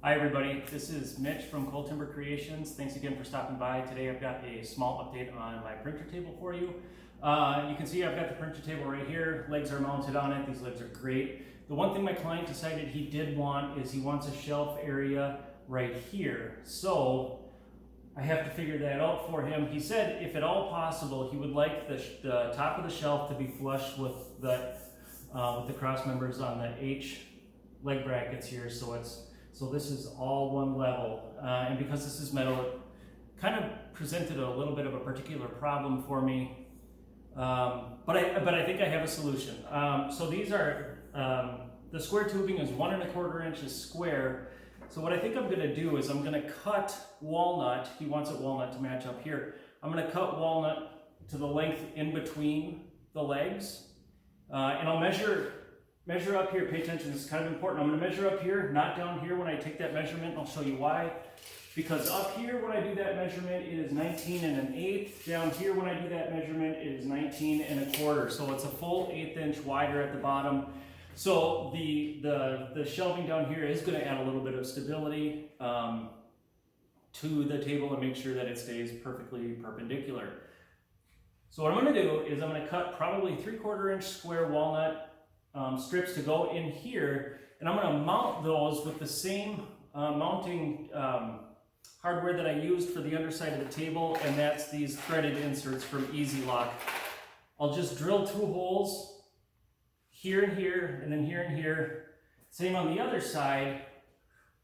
Hi everybody, this is Mitch from Cold Timber Creations. Thanks again for stopping by. Today I've got a small update on my printer table for you. You can see I've got the printer table right here. Legs are mounted on it. These legs are great. The one thing my client decided he did want is he wants a shelf area right here. So I have to figure that out for him. He said if at all possible he would like the top of the shelf to be flush with the cross members on the H leg brackets here, so this is all one level, and because this is metal, it kind of presented a little bit of a particular problem for me, but I think I have a solution. So these are, the square tubing is 1 1/4 inches square. So what I think I'm going to do is I'm going to cut walnut. He wants it walnut to match up here. I'm going to cut walnut to the length in between the legs, and I'll measure up here. Pay attention, this is kind of important. I'm going to measure up here, not down here when I take that measurement, and I'll show you why. Because up here when I do that measurement, it is 19 1/8. Down here when I do that measurement, it is 19 1/4. So it's a full 1/8 inch wider at the bottom. So the shelving down here is going to add a little bit of stability to the table and make sure that it stays perfectly perpendicular. So what I'm going to do is I'm going to cut probably 3/4 inch square walnut strips to go in here, and I'm going to mount those with the same mounting hardware that I used for the underside of the table, and that's these threaded inserts from Easy Lock. I'll just drill 2 holes here and here, and then here and here. Same on the other side.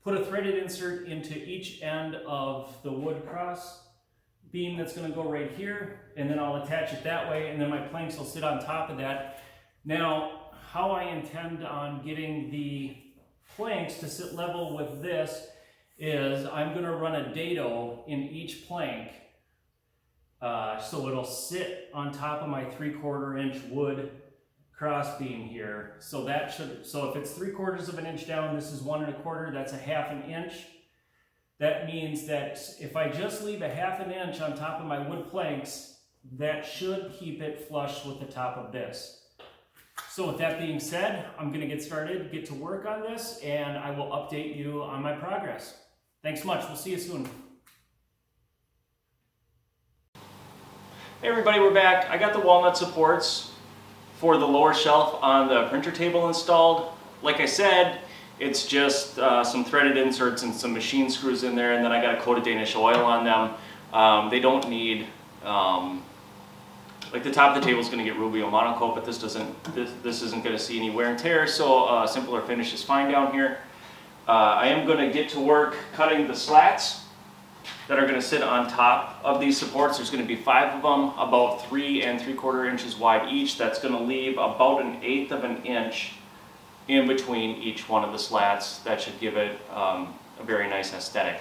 Put a threaded insert into each end of the wood cross beam that's going to go right here, and then I'll attach it that way, and then my planks will sit on top of that. Now, how I intend on getting the planks to sit level with this is I'm going to run a dado in each plank, so it'll sit on top of my 3/4 inch wood cross beam here. So if it's 3/4 inch down, this is 1 1/4. That's a 1/2 inch. That means that if I just leave a 1/2 inch on top of my wood planks, that should keep it flush with the top of this. So with that being said, I'm going to get started, get to work on this, and I will update you on my progress. Thanks much. We'll see you soon. Hey everybody, we're back. I got the walnut supports for the lower shelf on the printer table installed. Like I said, it's just some threaded inserts and some machine screws in there, and then I got a coat of Danish oil on them. They don't need, like the top of the table is going to get Rubio monocoat, but this isn't going to see any wear and tear, so a simpler finish is fine down here. I am going to get to work cutting the slats that are going to sit on top of these supports. There's going to be 5 of them, about 3 3/4 inches wide each. That's going to leave about 1/8 inch in between each one of the slats. That should give it a very nice aesthetic.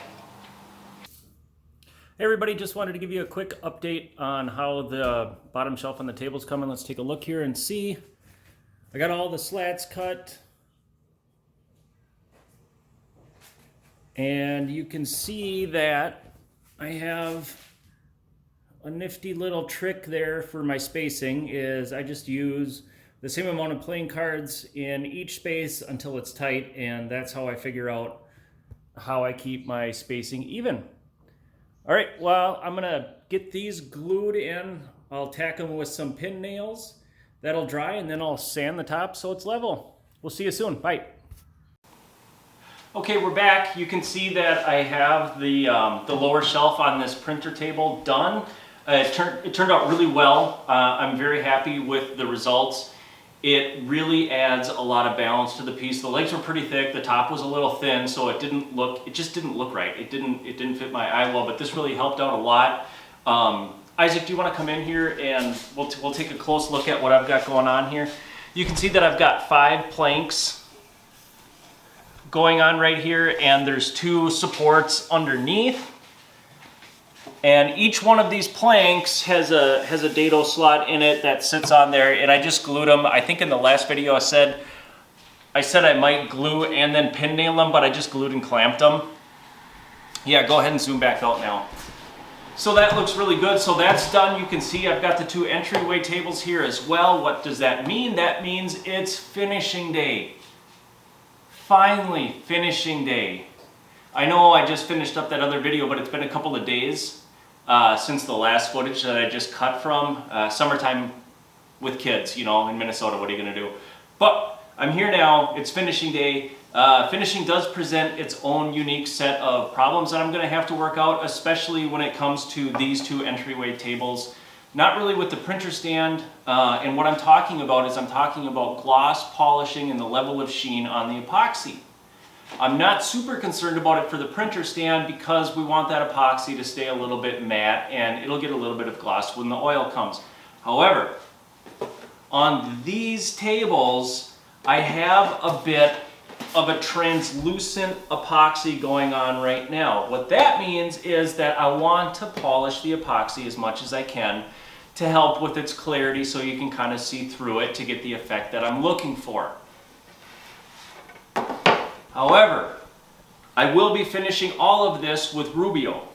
Hey everybody, just wanted to give you a quick update on how the bottom shelf on the table's coming. Let's take a look here and see. I got all the slats cut, and you can see that I have a nifty little trick there for my spacing. Is I just use the same amount of playing cards in each space until it's tight, and that's how I figure out how I keep my spacing even. All right, well, I'm gonna get these glued in. I'll tack them with some pin nails. That'll dry, and then I'll sand the top so it's level. We'll see you soon. Bye. Okay, we're back. You can see that I have the lower shelf on this printer table done. It turned out really well. I'm very happy with the results. It really adds a lot of balance to the piece. The legs were pretty thick, the top was a little thin, so it just didn't look right. It didn't fit my eye well, but this really helped out a lot. Isaac, do you want to come in here and we'll take a close look at what I've got going on here? You can see that I've got 5 planks going on right here, and there's 2 supports underneath. And each one of these planks has a dado slot in it that sits on there, and I just glued them. I think in the last video I said I might glue and then pin nail them, but I just glued and clamped them. Yeah, go ahead and zoom back out now. So that looks really good. So that's done. You can see I've got the 2 entryway tables here as well. What does that mean? That means it's finishing day. Finally, finishing day. I know I just finished up that other video, but it's been a couple of days since the last footage that I just cut from. Summertime with kids, you know, in Minnesota, what are you gonna do? But I'm here now, it's finishing day. Finishing does present its own unique set of problems that I'm gonna have to work out, especially when it comes to these two entryway tables. Not really with the printer stand, and what I'm talking about is I'm talking about gloss, polishing, and the level of sheen on the epoxy. I'm not super concerned about it for the printer stand because we want that epoxy to stay a little bit matte and it'll get a little bit of gloss when the oil comes. However, on these tables, I have a bit of a translucent epoxy going on right now. What that means is that I want to polish the epoxy as much as I can to help with its clarity so you can kind of see through it to get the effect that I'm looking for. However, I will be finishing all of this with Rubio.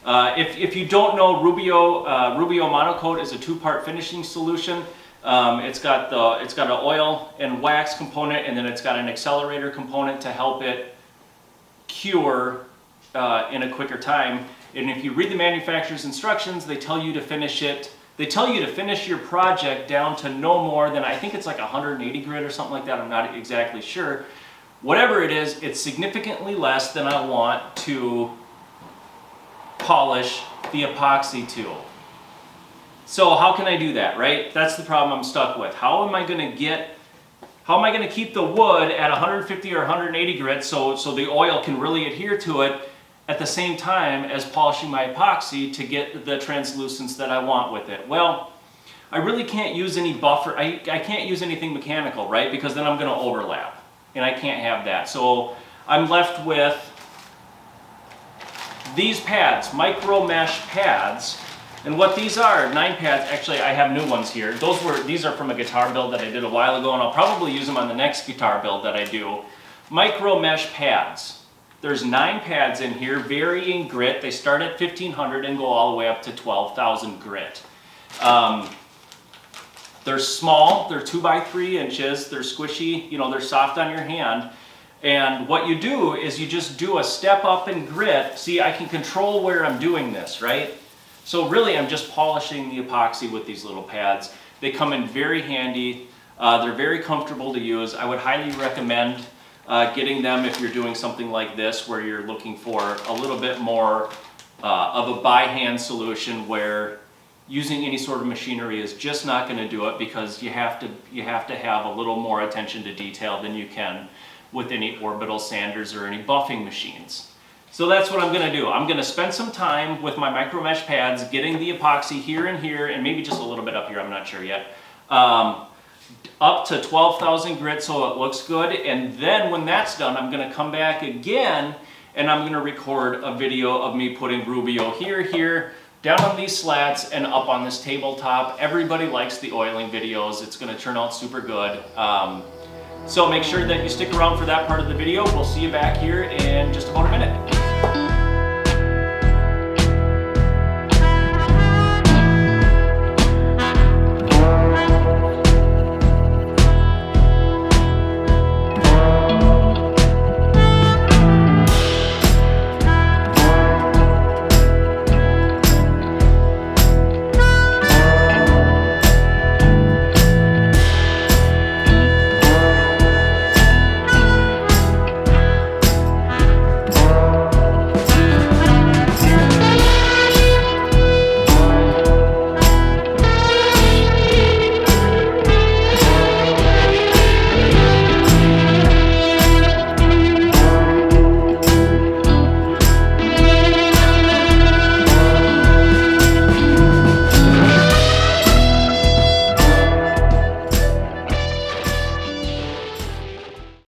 If you don't know, Rubio Monocoat is a two-part finishing solution. It's got an oil and wax component, and then it's got an accelerator component to help it cure in a quicker time. And if you read the manufacturer's instructions, they tell you to finish it. They tell you to finish your project down to no more than, I think it's like 180 grit or something like that. I'm not exactly sure. Whatever it is, it's significantly less than I want to polish the epoxy to. So how can I do that, right? That's the problem I'm stuck with. How am I going to keep the wood at 150 or 180 grit so the oil can really adhere to it at the same time as polishing my epoxy to get the translucence that I want with it? Well, I really can't use any buffer. I can't use anything mechanical, right? Because then I'm going to overlap. And I can't have that. So I'm left with these pads, micro mesh pads. And what these are, 9 pads, actually I have new ones here. These are from a guitar build that I did a while ago, and I'll probably use them on the next guitar build that I do. Micro mesh pads. There's 9 pads in here, varying grit. They start at 1500 and go all the way up to 12,000 grit. They're small, they're 2 by 3 inches, they're squishy, you know, they're soft on your hand. And what you do is you just do a step up in grit. See, I can control where I'm doing this, right? So really I'm just polishing the epoxy with these little pads. They come in very handy, they're very comfortable to use. I would highly recommend getting them if you're doing something like this where you're looking for a little bit more of a by hand solution where using any sort of machinery is just not going to do it because you have to have a little more attention to detail than you can with any orbital sanders or any buffing machines. So that's what I'm going to do. I'm going to spend some time with my micro mesh pads getting the epoxy here and maybe just a little bit up here, I'm not sure yet, up to 12,000 grit so it looks good. And then when that's done, I'm going to come back again and I'm going to record a video of me putting Rubio here, down on these slats and up on this tabletop. Everybody likes the oiling videos. It's going to turn out super good. So make sure that you stick around for that part of the video. We'll see you back here in just about a minute.